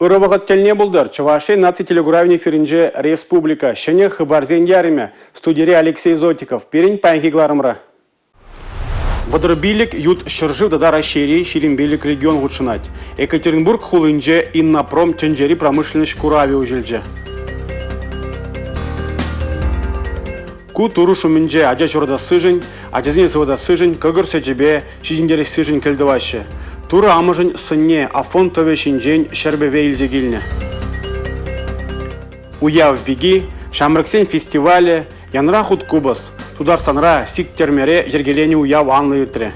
Ырывығыт телне бұлдар. Чувашия наци телегуравне феринже республика. Шене хыбарзен яриме. Студире Алексей Зотиков. Перень панхигларымра. Водорбилик ют шыржив дада расшири ширимбелик регион лучшинать. Екатеринбург хулынже иннопром тенджери промышленность курави ужельже. Ку туру шуминже аджа чурда сыжень, аджазине сывада сыжень, кыгыр сечебе шизиндері сыжень кельдываще. Тура амыжын сынне афонтове шинжень шербеве илзегильне. Уяв беги, шамрыксен фестивале, янра худ кубас, тудар санра сик термере ергелени уяв анлы ютре.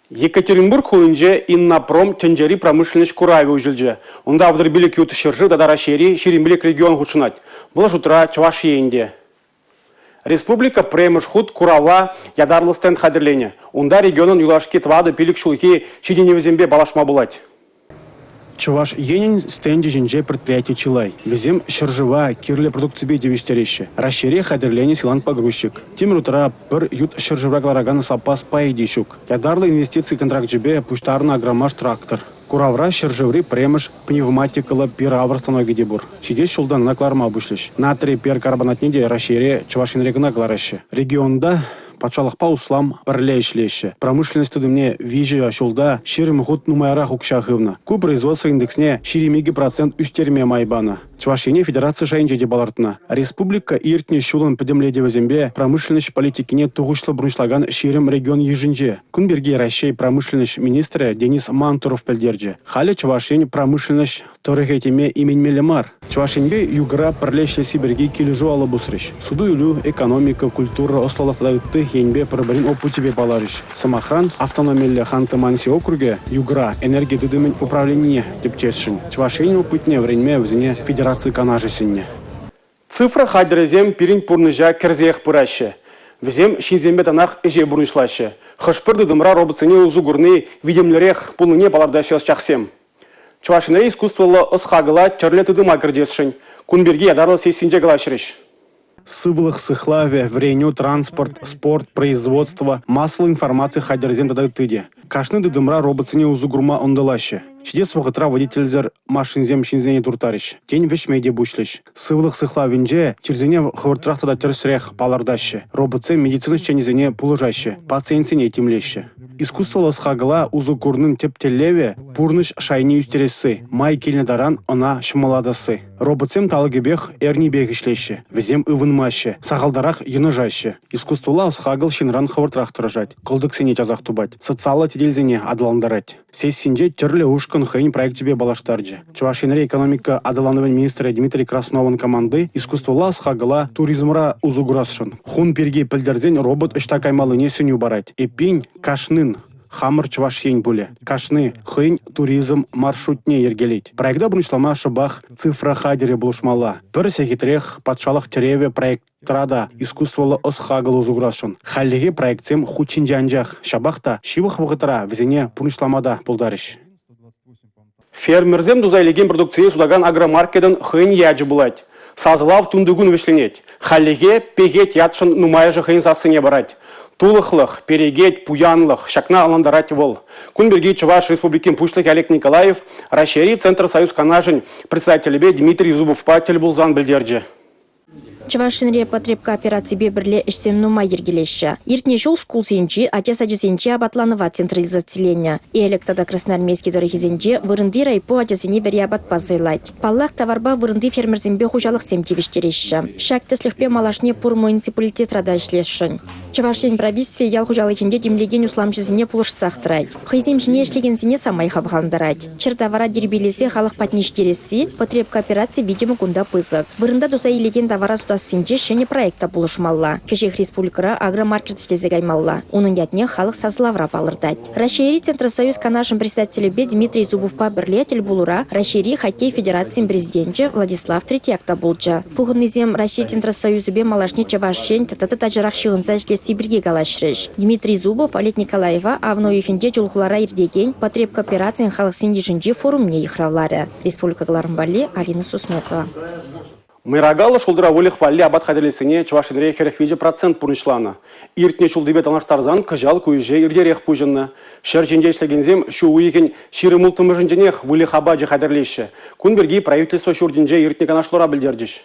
Екатеринбург хулынже иннопром тенджери промышленность курави ужильже. Онда авдырбилик ют шыржы дадара шери ширимбилик регион хучынать. Была жутра Чувашиенде. Республика премыш худ курава ядарлы стенд хадерлене. Онда регионын юлашки твады пилик шулхи шиденевзембе балашма булать. Чуваш енин стенде жинже предприятие Чилай. Везем шыржыва кирле продукции девистерище. Расшире хадерлене силан погрузчик. Тимир утра бір ют шыржыва гларагана сапас паидищук. Ядарлы инвестиции контракт жебе пуштарна агромаш трактор. Куравра шыржыври премыш пневматикала пиравр станоги дебур. Сидеть шулдан накларма обушлищ. Натрий перкарбонатниде расшире Чувашин регна глараще. Регионда патшалықпа услам бірле ішлеші. Промышленность мне вижу ашулда ширим худ нумайрах укшахывна. Ку производство индексне ширимеги процент үстерме майбана. Чувашине федерация шайынже дебалартына. Республика иртне шулан подемледе зембе промышленность политикине тугушлы бруншлаган ширим регион ежинже. Кунберги Россия промышленность министра Денис Мантуров пельдерже. Халя Чувашин промышленность торехетиме имень Мелемар. Чувашинбе югра перлеще сиберги килежу алабусрыш. Суду юлю экономика, культура ослалатадыты енбе пробарин опутибе баларыш. Самохран автономелле Ханты-Манси округе югра энергия дыдымень управление тепчешшин. Чувашин опытне време взне федерации канажесинне. Цифра хадерезем пирин пурныжа керзех пыраще. Взем шинзембе танах эже бурнышлаще. Хышпырды дымра робоцене узугурны видимлерех пулныне балардашес чахсем. Чувашинре искусствовало осхагала чарлеты дыма грдесшин. Кунберги ядарлы сесинже галашрыш. Сывлых сыхлаве, вреню, транспорт, спорт, производство, массовая информация хадерзем дадают тыде. Кашны дымра робоцене узугурма ондалаще. Шидес вахытра водительзер машинзем шинзене туртарыш. Тень вешмейде бушлыш. Сывлых сыхлавинже черзене хвыртрахта да терсрех палардаще. Робоце медицины ченезене пулыжаще. Пациентсене тимлеще. Искусство ласхагала узукурнын тептелеве пурныш шайни үстересі. Май келіне даран она шымаладасы. Робоцем талыгебех эрни бегішлеще. Везем ывынмаще. Сағалдарах йынажаще. Искусство ласхагал шинран хвыртрах тұржать. Кылдыксене жазақ тубать. Социалы теделзене адаландарать. Сессинже терле ушкан хэнь проект тебе балаштарджи. Чувашинре экономика адалановен министра Дмитрий Краснован команды искусство ласхагала туризмра узугурасшын. Хун перге пілдерден робот үшта каймалыне сөню барать. Эпень кашнын. Хамыр Чувашин буле. Кашны хынь туризм маршрутне ергелейт. Проекта бұрнышлама шыбах цифра хадере булышмала. Бір сехитрех патшалық тереве проектрада искусстволы осхагыл узуграшын. Халлеге проектсем хучинджанжах. Шабахта шивых вғытыра візіне бұрнышламада бұлдарыш. Фермерзем дузайлеген продукция судаган агромаркеден хынь яджы булать. Сазылав тундыгун вешленет. Халлеге пегет ятшын нумайжы хынь сасыне барать. Тулыхлых, перегеть, пуянлых, шакна аландарать вол. Кунберги Чуваш Республикин Пушлых Олег Николаев, Расшири Центр Союз Канажень, председатель Дмитрий Зубов-Патель Булзан Бельдерджи. Чувашинре потребка операции беберле ишсем нума ергелеща. Иртне жол школ сенчи, а час аджесенчи абатланова централизацияления. И электада красноармейский дорогизенчи вырынды райпо аджесене берябат пазайлать. Паллах товарба вырынды фермерзембе хужалых семтивиштереща. Шактыслыхпе малашне пур муниципалитет радашлешшин. Чувашин правительстве ял хужалыхенде демлеген усламшызине пулышсах трать. Хызем жне эшлегензине самай хавхандарать. Чертавара дербелесе халық патништереси, потребка операции видимо кунда пызык. Вырында дуза илеген товара синче шене проекта булышмалла. Кешех республикара агромаркет штезе гаймалла. Унын ятне халық сазлавра балырдать. Расшири Центр Союз Канашин председатель Дмитрий Зубов-па бірлетель булура Расшири хоккей федерации президенче Владислав Третьякта булча. Пухыннызем Расшири Центр Союзу бе малашне чавашчен тататы тажарах шығынса шлеси бірге галашрыш. Дмитрий Зубов, Олег Николаева, авно ефенде чулхулара ирдеген потребка операциян халық синди жинжи форумне ихравлары. Республика Глармбали, Алина Сусметова. Мырагалы шулдыра вылых валли абат хадерлесіне чвашинре херехвиже процент пурнышлана. Иртне шулдыбет алаштарзан кыжал куйже ирдерех пужынна. Шер женде ишлегензем шу уйген ширы мултымыжынженех вылых абаджы хадерлеші. Кунберги правительство шурдинже иртне канашлора білдердіш.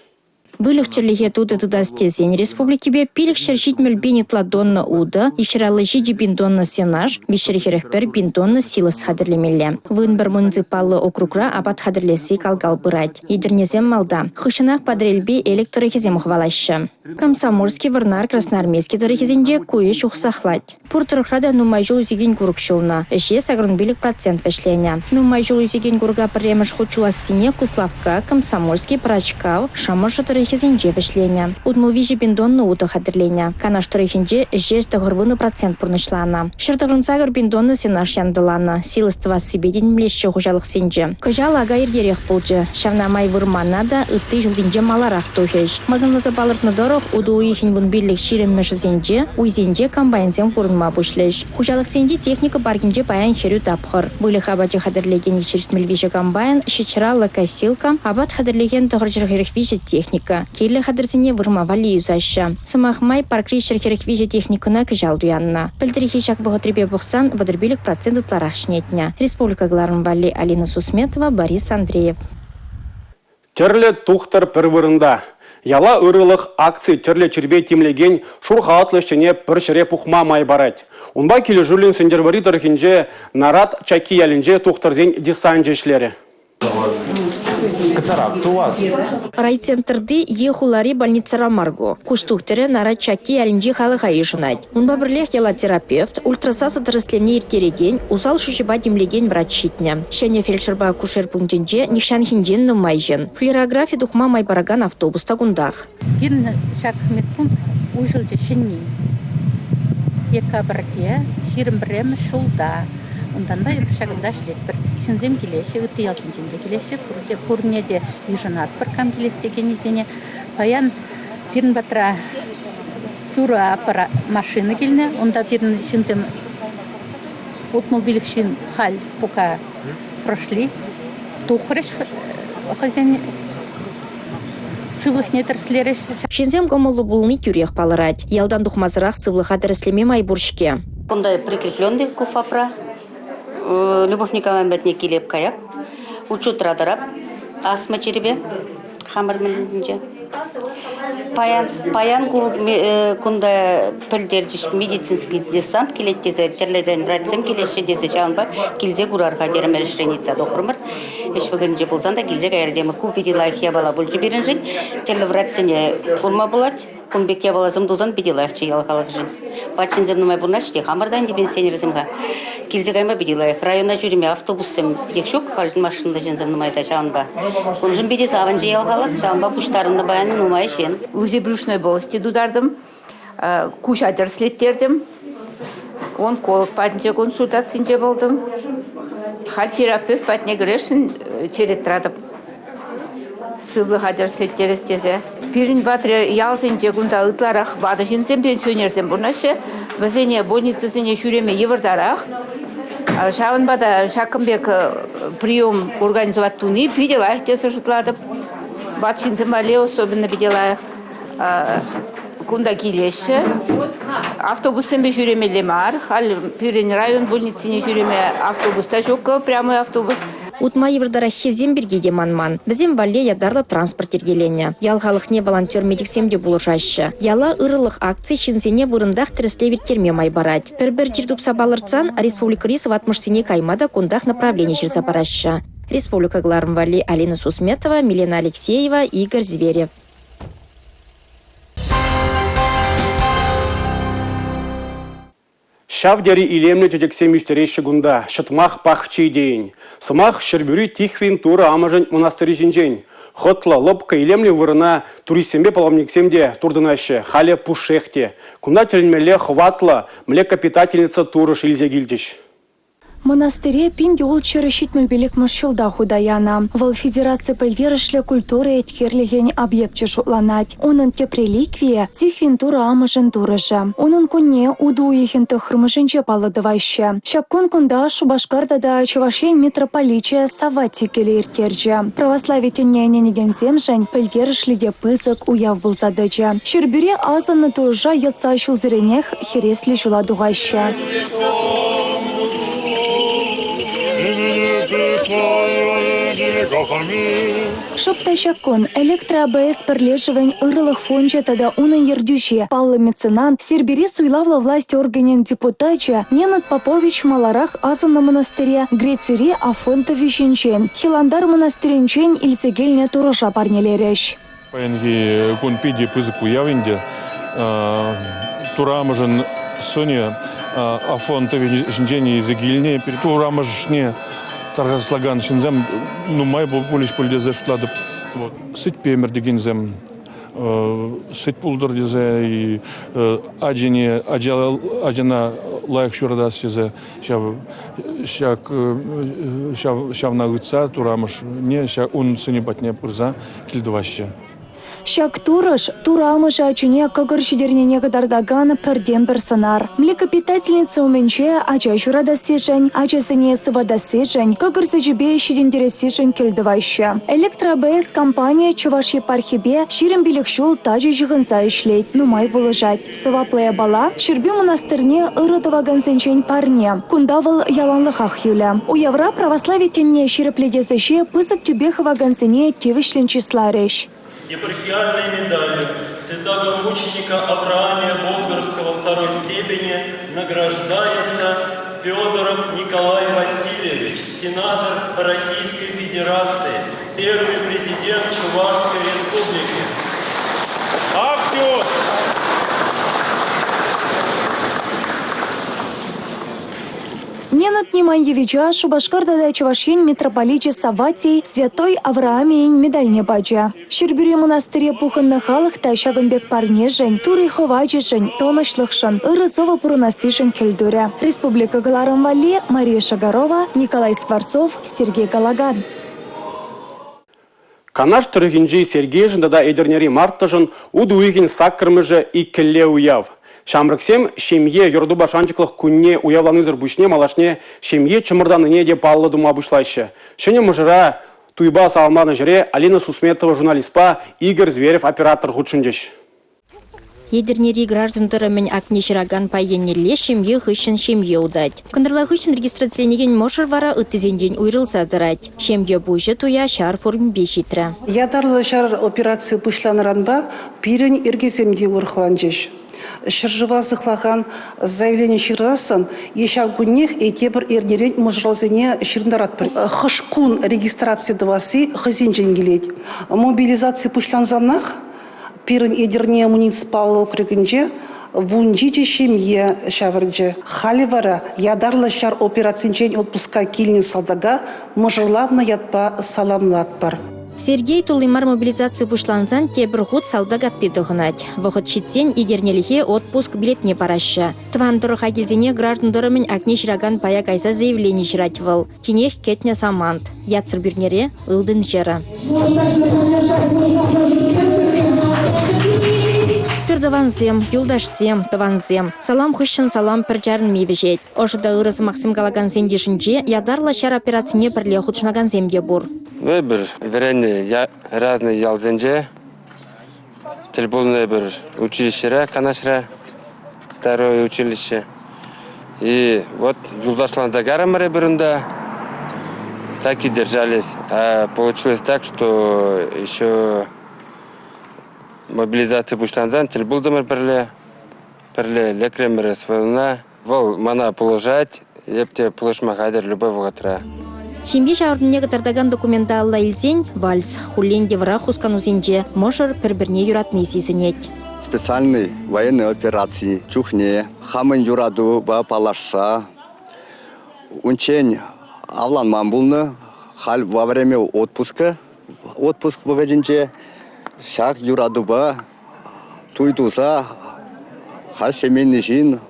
Вылых черлихе туды тыдастезен республикебе пилік шершит мельбенет ладонна уда, ишралы жиджи бинтонна сенаж, вишерхерехпер бинтонна силас хадерлемелле. Вынбір муниципалы округра абат хадерлеси калгал бырать. Едернезем малда. Хышынақ падрельби электрохизем хвалашы. Комсомольский варнар красноармейский дорохизенде куеш ухсахлать. Пуртырхрада нумайжул үзеген курукшулна. Эше сагрынбилік процент вешленя. Нумайжул үзеген курга премеш хучуласыне Куславка, Комсомольский, Прачкав, Шамыршы хизенже вишлення. Удмылвижі біндонны уты хадырленя. Канаш тұрыхінже жесті ғырвыны процент пұрнышлана. Шыртығырынсағыр біндонны сенаш яндылана. Силыстыва сибеден млешші ғужалық сенже. Күжал ага ердерек бұлжы. Шавнамай вырманна да үтті жылдинже маларақ тухеш. Мадынлызы балыртны дұрық уды уйхин вунбирлік ширеммеші сенже, уйзенже комбайнзем пұрынма бұшлеш. Ғужалық сенже техника баргинже паян херю тапқыр. Бұйлық абаджы хадырлеген ешірістмелвижі комбайн, шечыралы косилка, абат хадырлеген тұғыржырғырықвижі техника. Келі хадырзіне вырма вали юзаща. Сымахмай паркришер хереквижі техникына кыжал дуянна. Пілдірихи шак бұғытребе бұқсан вадырбилік проценттарах шнетня. Республика Гларын вали Алина Сусметова, Борис Андреев. Терле тухтар пірвырында. Яла ырылық акции терле чербе тимлеген шурхатлышчыне піршіре пухма май барать. Унба келі жүрлін сендервари тархинже нарад чаки ялінже тухтарзен десанже ішлері. Катаракт у вас? Райцентрды ехулари больницара Марго. Куштухтере нарад чаки ялінже халыға ешінать. Унба бірлех яла терапевт, ультрасасы тырыслемне иртереген, усал шушыба демлеген врачитня. Шәне фельдшерба кушер пунктенже нихшан хинжен нумайжен. Флюорография духма майбараган автобуста гундах. Бин шак медпункт ужылчы шинни. Декабрге 21 шулда. Ондан да шагында шлет бір шинзем келеші, үтті ялсын жинде келеші, көрінеде южынат бір кам келестеген езене. Паян бірін батыра флюра аппара машины келіне, онда бірін шинзем отмобилік шин хал пока прошли. Тухрыш хазен сывлых нетірслереш. Шинзем гомолу булны тюрех палырать. Ялдан духмазырах сывлыха дәріслеме майбуршке. Онда прикрепленный куфапра. Любовь Николаевна бәтіне келеп қаяп, учет радарап, астма черебе, хамыр мілінже. Паян күнда пілдердіш медицинский десант келеттезе, терлерден врачсем келеші дезе жанба, келзе құрарға дерім әрішреница доқырмыр. Еш бүгінже болсан да келзе қайырдемі көпеде лайықия бала бұл жіберін жын, терлі врачсене құрма болады, күнбекке балазым дозан беделайықчы ялғалық жын. Бачын земнумай бұрнашты, хамырдан дебен сенерізімға. Келзе қайма беделайық. Района жүреме автобусым декшок, қалжын машында жын земнумайда жауынба. Ол жын бедес аванжы ялғалық, жауынба бұштарымды баяны нумай жен. Узи брюшной полости дудардым, куш адерслеттердім, онколог патынче консультациинче болдым, хал терапевт патне грешін череттірадым. Сывлық адерслеттерестезе. Пирин батыры ялсенче күнда ытларақ бады жинсен пенсионерсен бұрнашы, візене больницасыне жүреме евырдарақ. Шавынбада Шакымбек прием организоваттуны, пиделайық десі жытладып. Батшинзен бале особенно беделайық. Кунда келеші. Автобусын бе жүремелі мар. Хал Пирин район больницыне жүреме автобуста жоқ, прямой автобус. Утма еврдара хезем бергеде манман. Бізем вале ядарлы транспорт ергелене. Ялғалықне волонтер медиксемде бұлышашы. Яла ырылық акция шинзене вырындақ тіріслевер терме май барать. Бір жердуп сабалырцан республика рисов атмыштыне каймада кундах направление жер забарашы. Республика Гларын вали Алина Сусметова, Милена Алексеева, Игорь Зверев. Шавдери илемне жедексем үстереші гунда, шытмақ пахчы дейін. Сымақ шырбүрі тихвин тура амажын монастыры жинжен. Хотла лопка илемне вырына туристембе паломниксемде турдынашы, хале пушехте. Кунда тельмеле хватла млекопитательница турыш илзе гильдеш. Монастыре пин юл черешит мөлбелек мұршылда худаяна. Вал федерация пілдерішлі культуры еткерлеген объект шутланать. Onun теп реликвия тихвин тура амышын турыжы. Onun күнне уду ехін тұхырмышынче палыдывайшы. Шаккун күнда Шубашкарда да Чувашень митрополичия Савати келі еркерджі. Православие теннене неген земжен пілдерішліге пызык уяв бұлзадыжы. Шербюре азаны туржа етса шулзіренех хересли жуладуғайшы. Шыпта шаккон электро-АБС пірлежівен ырылық фонча тада унын ердюші. Паллы меценант Сербири суйлавла власть органен депутача Ненат Попович маларах азаны монастыре Грецери Афонтовиченчен. Хиландар монастыренчен илсегелне турыша парнелереш. Паянги конпиди пызык уявинде турамыжын соне Афонтовиченчен изегилне турамыжне Таргаслаган шинзем, май полиш пульдезе шутлады. Сыт пемер дегензем, сыт пулдыр дезе и аджана лайк шурадас дезе шавна гыца турамыш не шак он сыне батне пурза килдываще. Шак турыш, турамыжа ачуне кагыр шидернене кадардаган пірден бір сынар. Млекопитательница уменче ача журада сешен, ачасыне сывада сешен, кагыр сәжібе шидендере сешен келдівайшы. Электро-АБС компания Чуваш епархибе ширен билік шул тажы жығынса ішлейд, нумай болыжать. Сываплая бала, Шербю монастырне ырытываган сенчен парне, кундавыл яланлыхах юля. У Евра православие тенне ширепледезеше пызык тюбехываган сене кевишлен числареш. Епархиальной медалью святого мученика Авраамия Болгарского второй степени награждается Федоров Николай Васильевич, сенатор Российской Федерации, первый президент Чувашской Республики. Аксиос! Ненат Неманьевича Шубашкарда да Чувашень митрополиче Саватий святой Авраамиень медальне баджа. Шербюре монастыре пухынны халық та шагынбек парнежень, туры ховачешень, тонышлықшын, ырысова пурунасишень келдуре. Республика Галарым Вали, Мария Шагарова, Николай Скворцов, Сергей Галаган. Канаш тұрығынжи Сергей жындада эдернери марттыжын уды уйгин саккырмыжы и келле уяв. Шамрыксем шемье юрду башанчыклық күнне уявланызыр бүшне малашне шемье чымырданыне де паллы дума бұшлайшы. Шене мұжыра туйба салманы жіре Алина Сусметова журналистпа, Игорь Зверев оператор худшынжеш. Едернери граждандарымен акне жираган пайеннеле шемье хыщен шемье удать. Кандырла хыщен регистрациянеген мошыр вара ыттызен уйрылса дырать. Шемье бұжы туя шар форм бешитра. Ядарлы шар операция пышланыранба пирен иргесемде урхланжеш. Шыржыва зықлаған заявление шырасын, ешав күннех етебір ернерен мұжыралзене шырындарат бір. Хышкун регистрация дывасы хызен женгелет. Мобилизация пышланзанах, пирен едерне муниципал округінже, вунжичи шемье шавырджы. Халивара ядарлы шар операциянчен отпуска килнин салдага мұжырларны ятпа саламлатпар. Сергей Тулымар мобилизация пушланзан тебір ғуд салдагатты дұғынат. Вғыт шитсен игернеліге отпуск билетне параща. Тван тұрыға кезене граждандарымен акне жираган пая кайса заявление жиратвал. Тенех кетне самант. Яцыр бірнере ылдын жера. Пірдаванзем, юлдашсем, таванзем. Салам хыщын салам піржарын мейвежет. Ошыда ырыз Максим Галаган зендешінже ядарла шар операцине бірле худшынаган земге бур. Бір веренне разные ялзенже. Телефонное бір училище, канашра, второе училище. И вот юлдашлан загарамары бірінде так и держались. А получилось так, что еще мобилизация пуштанзан, телебулдамыр бірле лекремері свалына. Вол мана положать, епте полышма хадер любой вогатра. Шембе шаурдыне катардаган документа алла илсен, вальс, хулленде вра хускан узенже, мошыр пір-бірне юратны сисінет. Специальной военной операции чухне, хамын юраду ба палашса, унчень авланман булны, хал во время отпуск вагадинче, шах юраду ба туйдуса, хал семейный жин,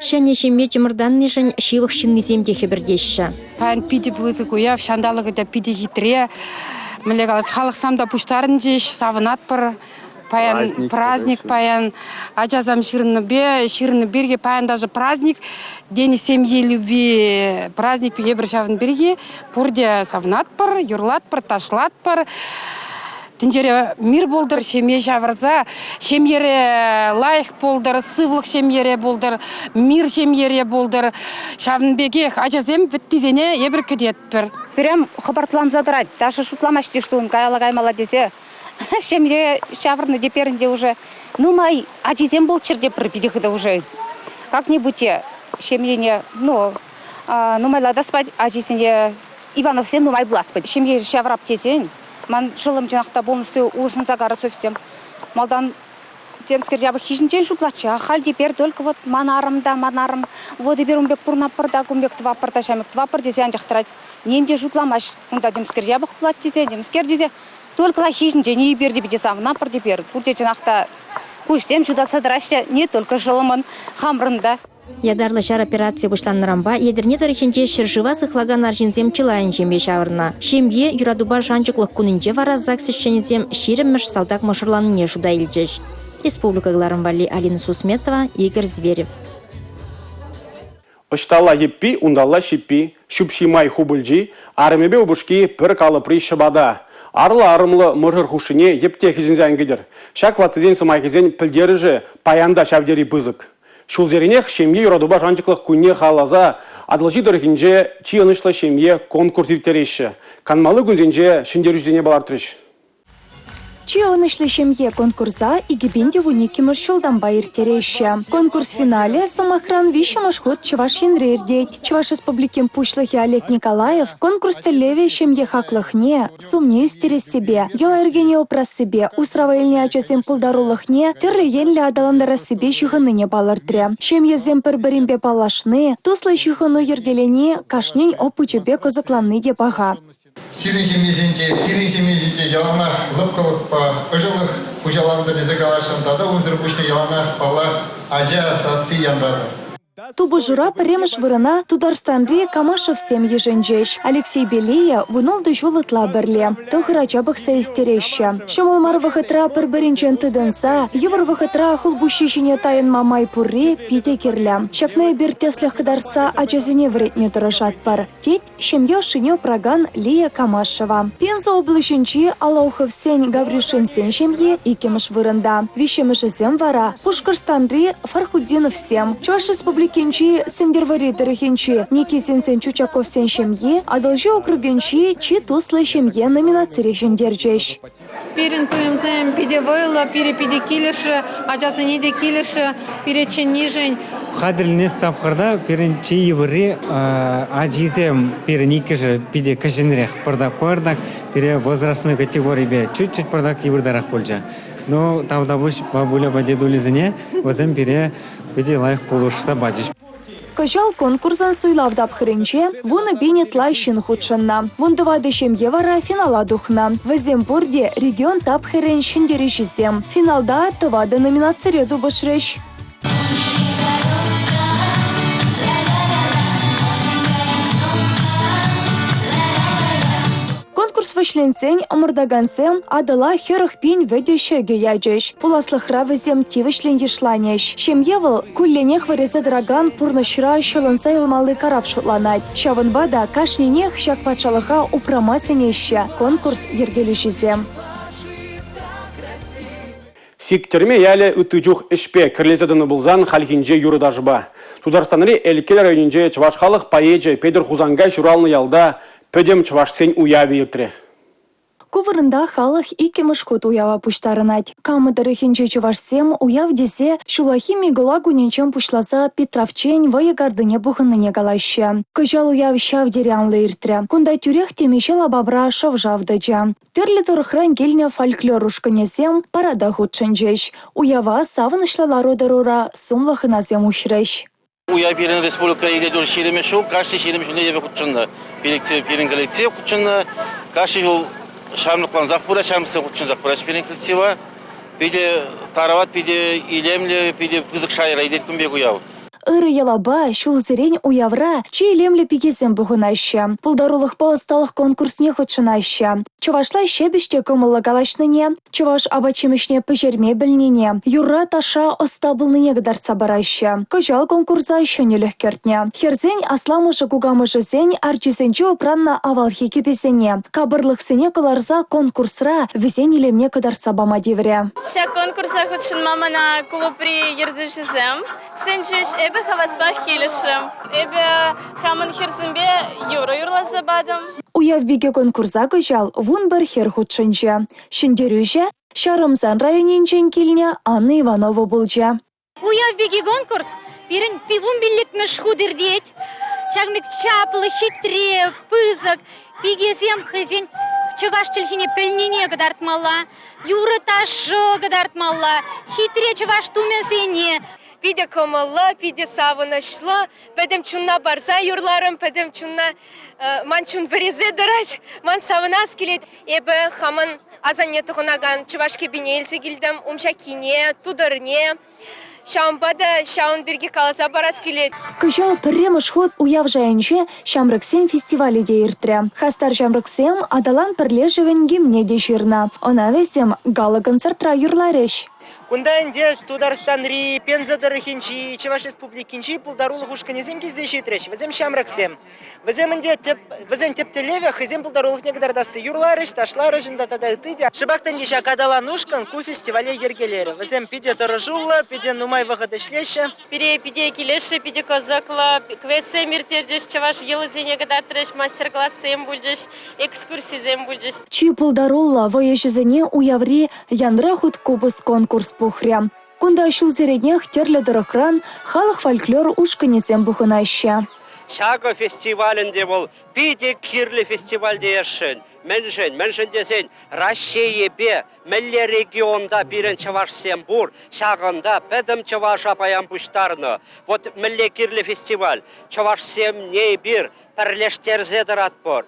Шәне шембе чымырдан нишен шивых шинниземде хебердешші. Пән пиде бұзы көяв, шандалығы да пиде хитре. Мілегалас халық самда пұштарын жеш, савынат бір. Паян праздник, паян ажазам ширны берге, паян даже праздник, день семьи любви, праздник ебір шавын берге, пұрде савынат бір, юрлат бір, ташлат бір. Тінжере мир болдыр, шемье шавырза, шемьере лайық болдыр, сывлық шемьере болдыр, мир шемьере болдыр. Шавын беге ажазем біттізене ебір күдет бір. Прям хабартылам задырать, даже шутламашти, что он каяла десе. Шемье шаврны деперінде уже, ну май, ажизем был черде пропидихда уже. Как-нибудь шемьене, ну май лада спать, ажизене Иванов всем, ну май была спать. Шемье шаврап тесен, ман жылым жанақта полностью ужин загара совсем. Малдан темскер жабы хижинчен шутлачы, а халь депер только вот манарым, вот и берумбек пурнапырда, гумбек твапырда, шамек твапыр десе анжақтырать. Немде шутламаш, онда демскер жабы хплат десе, демскер десе. Только la хижинче не берди биде сам напыр депер. Курте жанақта кушсем шуда садырашты, не только жылымын, хамрында. Ядарлы шар операция бұшланырамба, едірне тарихинче шыржыва сықлаган аржинзем чылайын жембе шавырна. Шембе юрадуба жанчықлық күнінче вара заксішченізем ширемміш салдак мошырланыне жуда илчеш. Республика Гларамбали, Алина Сусметова, Игорь Зверев. Ыштала еппи, ундала шиппи, шупшимай хубылжи, армебе убышки пір калыпри шыбада. Арымлы мыжыр хушыне епте хизинзян гидер. Шак ватызен сымай хизен пілдері же паянда шавдері бызык. Шулзеринех шемье юрадуба жанчықлық күнне халаза, адылжи дырхинже чиынышлы шемье конкурс иртереші. Канмалы күнзенже шиндерюздене балартырыш. Чионышлы шемье конкурса и гибенде в уникимыш шулдан байыр тереща. Конкурс финале самохран вишимыш ход Чуваш янрердеть. Чуваш республикин пушлахи Олег Николаев конкурс телеве шемье хаклахне, сумнею стерес себе. Еларгене опрас себе, устравельне ачасем пулдарулахне, терле енле адаландара себе шиханыне балартре. Шемье земперберимбе палашны, туслы шихану ергелене, кашнень опучебе козакланны депага. Сиринче мезенче, пиринче мезенче яланах лыпкалык па ыжылых пужаланды дезегалашын тада узыр пушты яланах палах ажа сасы янбады. Тубы жура премыш вырына Тударстанри Камашев сем еженжеш. Алексей Белия вынолды жулытла бірле. Тылхыра чабықса истереща. Шамал марвахытра пірбірінчен тыдынса, евр вахытра хулбушишине тайын мамай пурри пиде кирля. Чакнай бертеслях кадарса ачазине вретме тұрышат пар. Тет шемье шине проган Лия Камашева. Пенза облышынчи Алаухов сень Гаврюшин сень шемье икемыш вырында. Вишемыш зем вара. Пушкарстанри Фархудинов сем. Чуваш республики Кенчи сендервари дырыхенчи Никитин сен Чучаков сен шемье, а должи округенчи чи туслы шемье номинации жендерджеш. Перен туемзем пидевойла, перепиде килеши, ажасыне де килеши, переченижень. Хадрилнес тапқырда перен чи евре ажизем переникежи пиде кашенрех пырдак пере возрастной категории бе чуть-чуть пырдак еврдарах польча. Но там добуш бабуля бадедулизене возем пере пиде лайх полуш сабадиш. Кашал конкурсан суйлавдап хырынче, вуны бенет лайшын худшынна. Вундывады шемье вара финала духна. Ваземпурде регион тап хырын шындеришізем. Финалда тывады номинация дубышрыш. Конкурс вышленсен омырдагансем адыла херых пень ведещеге яджеш. Пуласлыхра візем тивышлен ешланеш. Шемьевыл кулленех варезе драган пурнышра шылынса илмалы карап шутланать. Шавынбада кашненех шак патшалыха упрамасынеще. Конкурс ергелюшізем. Сиктерме яле үтүжух ішпе кірлезедіні бұлзан халхинже юрыдажыба. Тударстаныри әлікел районинже Чуваш халық поэджи Педр Хузанга журалны ялда пөдем Чувашсен уяви ертіре. Кувырында халық икемыш ход уява пуштарынать. Камыдыры хинче Чувашсем уяв десе шулахи мигола гуненчен пушласа Петровчен вая гардыне бухыныне галаща. Кыжал уяв шав дерянлы иртре. Кунда тюрех темеше лабавра шов жавдача. Терлі тұрықран келіне фольклорушканезем парада худшынжеш. Уява савынышлалары дырура сумлахыназем ушреш. Уяв перен республика идет шереме шул, каждый шереме шул не худшынны. Перен коллектив худшынны, каждый жол шамлыклан захпура, шамсы худшын захпура перен коллектива. Пиде тарават, пиде илемле, пиде кызык шайра идет күнбек уяв. ыры ялаба, шулзерень уявра, чей лемле пигезем бұғынаща. Пулдарулық па осталық конкурсне хотшынаща. Чувашла щебеште кымылы галашныне, чуваш абачимышне пыжерме білнене, юрра таша остабылныне гдарца бараща. Кожал конкурса еще не легкертне. Херзень асламышы кугамышы зень арчизенче опранна авалхи кепесене. Кабырлық сене кыларза конкурсра везень илемне кыдарца бама девре. Ша конкурса хотшын мама на клубри ерзевшізем. Сенчеш эбе хавасбах хилешем. Эбе хамын херзембе юра юрлаза бадым. Уявбеге конкурса кожал вун бір хер хутшынче. Шындерюже Шарымзан районенчен келіне Анна Иванова болжа. Уявбеге конкурс пирен пивун билетмеш худердеть. Чагмик чаплы, хитре, пызык, пигезем хызень. Чуваш чельхине пельнине гадартмала, юры ташо гадартмала, хитре чуваш тумезене. Пиде комалла, пиде савынашла, педем чунна барза юрларым, педем чунна манчун березе дырать, ман савынас келет, эбе хамын азанне тұғынаган чувашке бинелсе келдім, умшакине, тудырне. Шамбада шаун берге каласа барас келет. Кыжал пірремыш ход уяв жайынче Шамрыксем фестивалі де иртре. Хастар Шамрыксем адалан пірлежевен гимне де жирна. Она везем гала концертра юрлареш. Кунданде Тударстанри, Пензадырыхинчи, Чеваш Республикинчи, Пулдарулы Хушканезем килзеши треш, везем Шамраксем. Везем тептелеве, хызем Пулдарулых негдардасы юрларыш, ташларыжында тада тыдя. Шыбактан деша кадаланушкан ку фестивале ергелері. Везем пиде Таражула, пиде Нумай вағадышлеше. Пиде Килеши, пиде Козакла, квесе миртердеш, Чеваш елызене гадартреш, мастер-классем бульдеш, экскурсизем бульдеш. Чи Пулдарула воежезене уяври янра худ кубус конкурс пухря. Кунда шулзереднех терле дырыхран халық фольклор ушканезем бухынаща. Шага фестивалінде бол, пиде кирлі фестивальде ершін. Меншін десен, Россия бе, мәлі регионда бірін Чавашсем бұр, шағында пәдім Чаваша паян бұштарны. Вот мәлі кирлі фестиваль, Чавашсем не бір, пірлештерзе дырат бұр.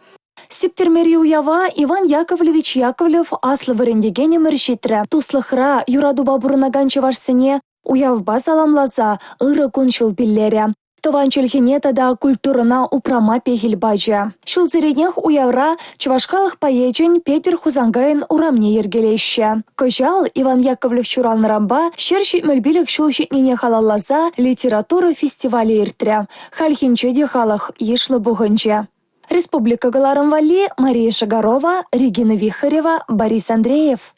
Сиктермери уява Иван Яковлевич Яковлев аслы вырендегене міршитре. Туслыхра юраду бабурынаган Чавашсене уявба саламлаза ыры күншыл биллере. Тован чельхене тада культурына упрама пехил баджа. Шулзеренех уявра чувашкалық поечен Петер Хузангайын урамне ергелеще. Кожал Иван Яковлев чуралнырамба шерши мөлбилік шулшетнене халаллаза литература фестивалі иртре. Хальхинчеде халық ешлы бұғынче. Республика Галарам-Вали, Мария Шагарова, Регина Вихарева, Борис Андреев.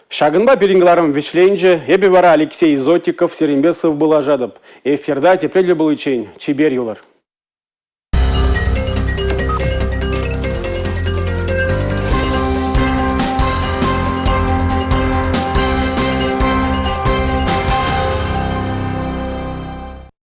Шагынба перегларым вешленже, ебе вара Алексей Зотиков, Серембесов был ожадып. Эфирда тепредлі был учень, чебер юлар.